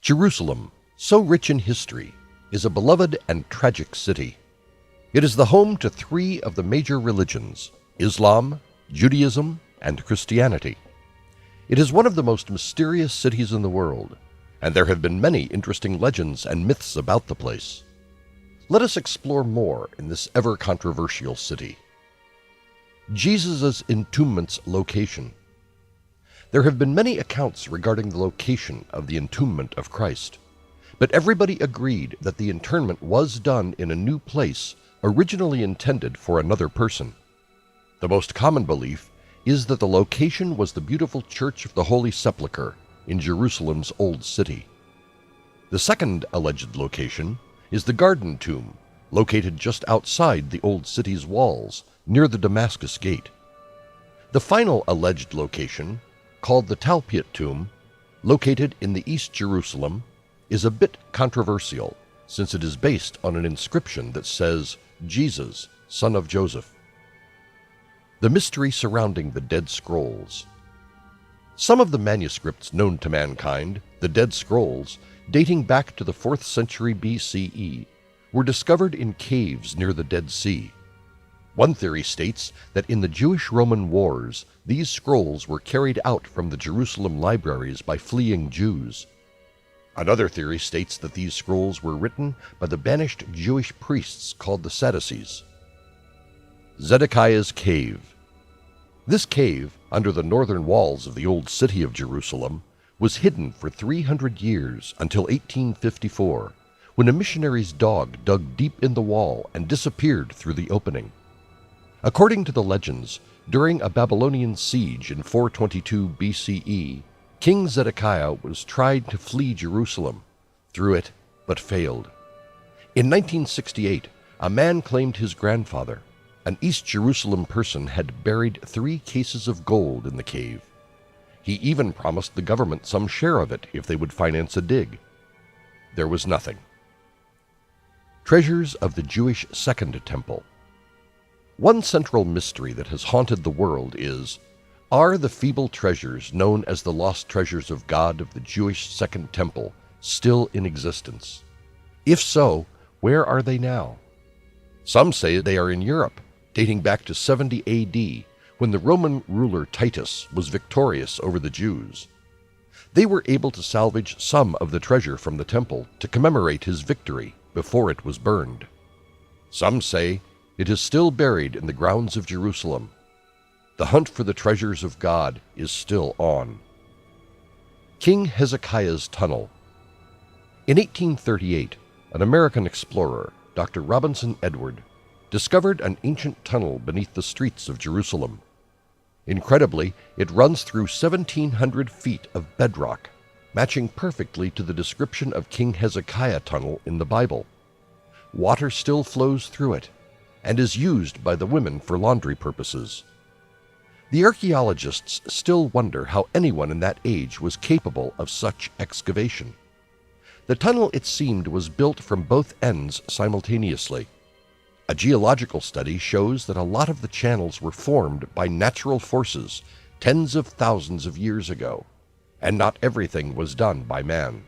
Jerusalem, so rich in history, is a beloved and tragic city. It is the home to three of the major religions: Islam, Judaism, and Christianity. It is one of the most mysterious cities in the world, and there have been many interesting legends and myths about the place. Let us explore more in this ever-controversial city. Jesus' entombment's location. There have been many accounts regarding the location of the entombment of Christ, but everybody agreed that the internment was done in a new place originally intended for another person. The most common belief is that the location was the beautiful Church of the Holy Sepulcher in Jerusalem's Old City. The second alleged location is the Garden Tomb, located just outside the Old City's walls, near the Damascus Gate. The final alleged location, called the Talpiot Tomb, located in the East Jerusalem, is a bit controversial, since it is based on an inscription that says, "Jesus, son of Joseph." The mystery surrounding the Dead Scrolls. Some of the manuscripts known to mankind, the Dead Scrolls, dating back to the 4th century BCE, were discovered in caves near the Dead Sea. One theory states that in the Jewish-Roman wars, these scrolls were carried out from the Jerusalem libraries by fleeing Jews. Another theory states that these scrolls were written by the banished Jewish priests called the Sadducees. Zedekiahs Cave. This cave, under the northern walls of the old city of Jerusalem, was hidden for 300 years until 1854, when a missionary's dog dug deep in the wall and disappeared through the opening. According to the legends, during a Babylonian siege in 422 BCE, King Zedekiah was tried to flee Jerusalem, through it, but failed. In 1968, a man claimed his grandfather, an East Jerusalem person, had buried 3 cases of gold in the cave. He even promised the government some share of it if they would finance a dig. There was nothing. Treasures of the Jewish Second Temple. One central mystery that has haunted the world is, are the feeble treasures known as the lost treasures of God of the Jewish Second Temple still in existence? If so, where are they now? Some say they are in Europe, dating back to 70 AD, when the Roman ruler Titus was victorious over the Jews. They were able to salvage some of the treasure from the temple to commemorate his victory before it was burned. Some say it is still buried in the grounds of Jerusalem. The hunt for the treasures of God is still on. King Hezekiah's Tunnel. In 1838, an American explorer, Dr. Robinson Edward, discovered an ancient tunnel beneath the streets of Jerusalem. Incredibly, it runs through 1,700 feet of bedrock, matching perfectly to the description of King Hezekiah Tunnel in the Bible. Water still flows through it, and is used by the women for laundry purposes. The archaeologists still wonder how anyone in that age was capable of such excavation. The tunnel, it seemed, was built from both ends simultaneously. A geological study shows that a lot of the channels were formed by natural forces tens of thousands of years ago, and not everything was done by man.